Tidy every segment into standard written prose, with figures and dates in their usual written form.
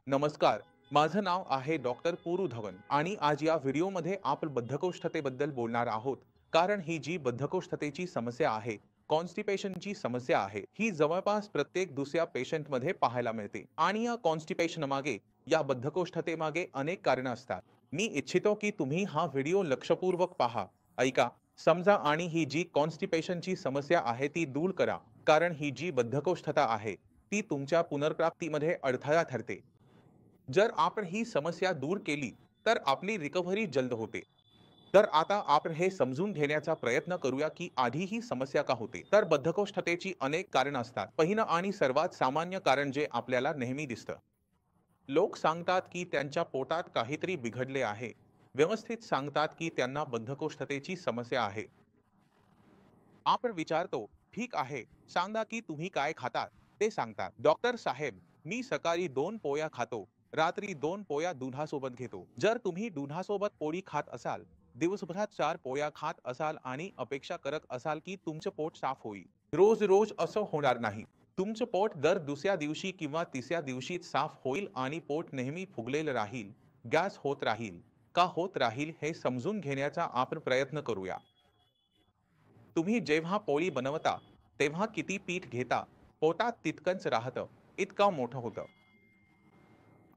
नमस्कार. माझं नाव आहे डॉक्टर पुरू धवन आणि आज या व्हिडिओमध्ये आपण बद्धकोष्ठतेबद्दल बोलणार आहोत. कारण ही जी बद्धकोष्ठतेची समस्या आहे, कॉन्स्टिपेशनची समस्या आहे, ही जवळपास प्रत्येक दुसऱ्या पेशंटमध्ये पाहायला मिळते. आणि या कॉन्स्टिपेशन मागे, या बद्धकोष्ठतेमागे अनेक कारणं असतात. मी इच्छितो की तुम्ही हा व्हिडिओ लक्षपूर्वक पहा, ऐका, समजा आणि ही जी कॉन्स्टिपेशनची समस्या आहे ती दूर करा. कारण ही जी बद्धकोष्ठता आहे, ती तुमच्या पुनर्प्राप्तीमध्ये अडथळा ठरते. जर आपण ही समस्या दूर केली तर आपली रिकव्हरी जलद होते. तर आता आपण हे समजून घेण्याचा प्रयत्न करूया की आधी ही समस्या का होते. तर बद्धकोष्ठतेची अनेक कारण असतात. पहिलं आणि सर्वात सामान्य कारण जे आपल्याला नेहमी दिसतं. लोक सांगतात की त्यांच्या पोटात काहीतरी बिघडले आहे. व्यवस्थित सांगतात की त्यांना बद्धकोष्ठतेची समस्या आहे. आपण विचारतो, ठीक आहे, सांगा की तुम्ही काय खातात. ते सांगतात, डॉक्टर साहेब, मी सकाळी 2 पोळ्या खातो, रात्री 2 पोळ्या दुधासोबत घेतो. जर तुम्ही दुधासोबत पोळी खात असाल, दिवसभरात 4 पोळ्या खात असाल आणि अपेक्षा करत असाल की तुमचं पोट साफ होईल, रोज रोज असं होणार नाही. तुमचं पोट दर दुसऱ्या दिवशी किंवा तिसऱ्या दिवशीच साफ होईल आणि पोट नेहमी फुगलेलं राहील. गॅस होत राहील. का होत राहील हे समजून घेण्याचा आपण प्रयत्न करूया. तुम्ही जेव्हा पोळी बनवता तेव्हा किती पीठ घेता, पोटात तितकंच राहतं, इतकं मोठं होतं.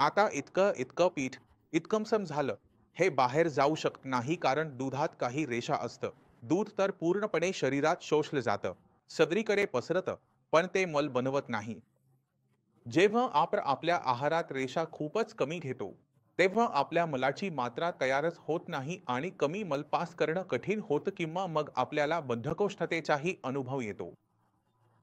आता इतकं इतकं पीठ इतकंसं झालं, हे बाहेर जाऊ शकत नाही कारण दुधात काही रेषा असतं. दूध तर पूर्णपणे शरीरात शोषलं जातं, सगळीकडे पसरतं, पण ते मल बनवत नाही. जेव्हा आपण आपल्या आहारात रेषा खूपच कमी घेतो, तेव्हा आपल्या मलाची मात्रा तयारच होत नाही आणि कमी मल पास करणं कठीण होतं किंवा मग आपल्याला बद्धकोष्ठतेचाही अनुभव येतो.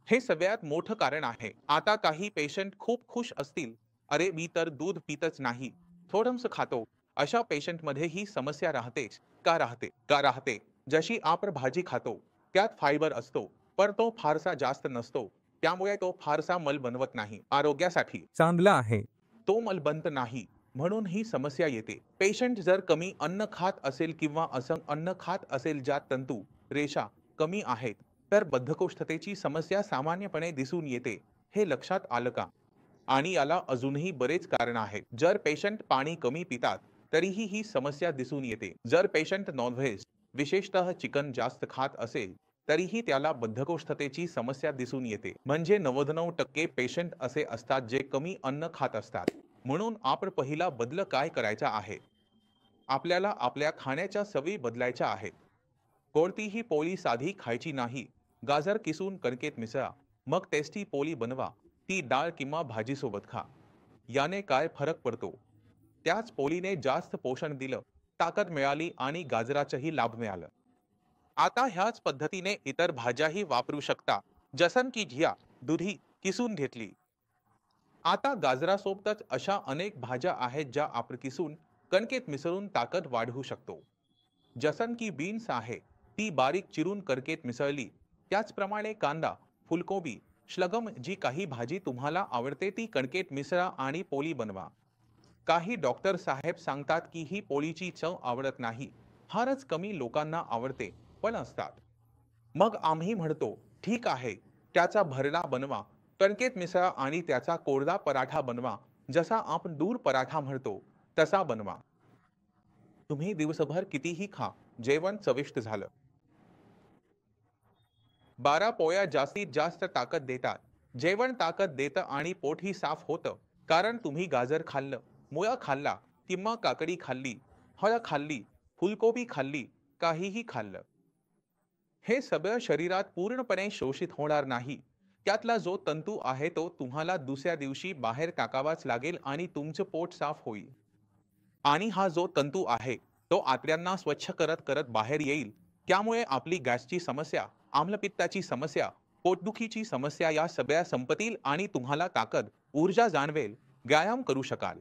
हे सगळ्यात मोठं कारण आहे. आता काही पेशंट खूप खुश असतील, अरे मी तर दूध पितच नाही, थोडंसं खातो. अशा पेशंटमध्ये ही समस्या राहतेच. का राहते? का राहते? जशी आपण भाजी खातो, त्यात फायबर असतो, पण तो फारसा जास्त नसतो. त्यामुळे तो फारसा मल बनवत नाही. आरोग्यासाठी चांगला आहे, तो मल बनत नाही. म्हणून ही समस्या येते. पेशंट जर कमी अन्न खात असेल किंवा असं अन्न खात असेल ज्यात तंतू, रेषा कमी आहेत, तर बद्धकोष्ठतेची समस्या सामान्यपणे दिसून येते. हे लक्षात आलं का? आणि याला अजूनही बरेच कारण आहेत. जर पेशंट पाणी कमी पितात, तरीही ही समस्या दिसून येते. जर पेशंट नॉनव्हेज, विशेषतः चिकन जास्त खात असेल, तरीही त्याला बद्धकोष्ठतेची समस्या दिसून येते. म्हणजे 99% पेशंट असे असतात जे कमी अन्न खात असतात. म्हणून आपण पहिला बदल काय करायचा आहे? आपल्याला आपल्या खाण्याच्या सवयी बदलायच्या आहेत. कोणतीही पोळी साधी खायची नाही. गाजर किसून कणकेत मिसळा, मग टेस्टी पोळी बनवा. ती डाळ किंवा भाजीसोबत खा. याने काय फरक पडतो? त्याच पोळीने जास्त पोषण दिलं, ताकद मिळाली आणि गाजराचंही लाभ मिळालं. आता ह्याच पद्धतीने इतर भाज्याही वापरू शकता. जसं की घ्या, दुधी किसून घेतली. आता गाजरासोबतच अशा अनेक भाज्या आहेत ज्या आपण किसून कणकेत मिसळून ताकद वाढवू शकतो. जसं की बीन्स आहे, ती बारीक चिरून कणकेत मिसळली. त्याचप्रमाणे कांदा, फुलकोबी, शलगम जी काही भाजी तुम्हाला आवडते ती कणकेत मिसळा आणि पोळी बनवा. काही डॉक्टर साहेब सांगतात की ही पोळीची चव आवडत नाही. फारच कमी लोकांना आवडते, पण असतात. मग आम्ही म्हणतो, ठीक आहे, त्याचा भरडा बनवा, कणकेत मिसळा आणि त्याचा कोरडा पराठा बनवा. जसा आपण दूर पराठा म्हणतो, तसा बनवा. तुम्ही दिवसभर कितीही खा, जेवण चविष्ट झालं. 12 पोळ्या जास्तीत जास्त ताकद देतात. जेवण ताकद देतं आणि पोटही साफ होतं. कारण तुम्ही गाजर खाल्लं, मुळा खाल्ला किंवा काकडी खाल्ली, फळं खाल्ली, फुलकोबी खाल्ली, काहीही खाल्लं. हे सगळं शरीरात पूर्णपणे शोषित होणार नाही. त्यातला जो तंतू आहे तो तुम्हाला दुसऱ्या दिवशी बाहेर टाकावाच लागेल आणि तुमचं पोट साफ होईल. आणि हा जो तंतू आहे तो आतड्यांना स्वच्छ करत करत बाहेर येईल. त्यामुळे आपली गॅसची समस्या, आम्लपित्ताची समस्या, पोटदुखीची समस्या या सगळ्या संपतील आणि तुम्हाला ताकद, ऊर्जा जाणवेल, व्यायाम करू शकाल.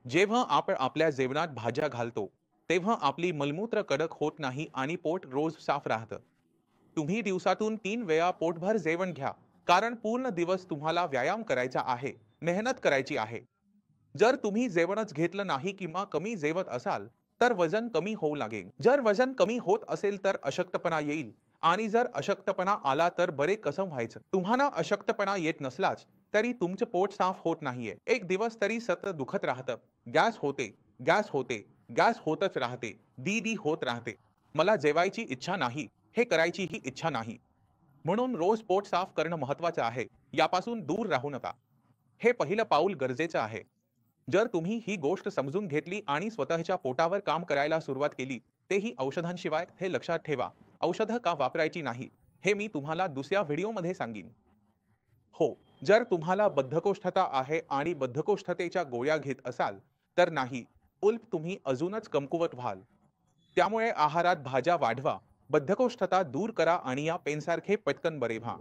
जेव्हा आपण आपल्या जेवणात भाज्या घालतो, तेव्हा आपली मलमूत्र कडक होत नाही आणि पोट रोज साफ राहतं. तुम्ही दिवसातून 3 वेळा पोटभर जेवण घ्या, कारण पूर्ण दिवस तुम्हाला व्यायाम करायचा आहे, मेहनत करायची आहे. जर तुम्ही जेवणच घेतलं नाही किंवा कमी जेवत असाल, तर वजन कमी होऊ लागेल. जर वजन कमी होत असेल तर अशक्तपणा येईल आणि जर अशक्तपणा आला तर बरे कसं व्हायचं? तुम्हाला अशक्तपणा येत नसलाच तरी तुमचं पोट साफ होत नाहीये. एक दिवस तरी सतत दुखत राहतं. गॅस होते, गॅस होते, गॅस होतच राहते. दी होत राहते. मला जेवायची इच्छा नाही, हे करायचीही इच्छा नाही. म्हणून रोज पोट साफ करणं महत्वाचं आहे. यापासून दूर राहू नका. हे पहिलं पाऊल गरजेचं आहे. जर तुम्ही ही गोष्ट समजून घेतली आणि स्वतःच्या पोटावर काम करायला सुरुवात केली, तेही औषधांशिवाय, हे लक्षात ठेवा. औषधं का वापरायची नाही, हे मी तुम्हाला दुसऱ्या व्हिडिओमध्ये सांगीन. हो, जर तुम्हाला बद्धकोष्ठता आहे आणि बद्धकोष्ठतेच्या गोळ्या घेत असाल, तर नाही. उलट तुम्ही अजूनच कमकुवत व्हाल. त्यामुळे आहारात भाज्या वाढवा, बद्धकोष्ठता दूर करा आणि या पेनसारखे पटकन बरे व्हा.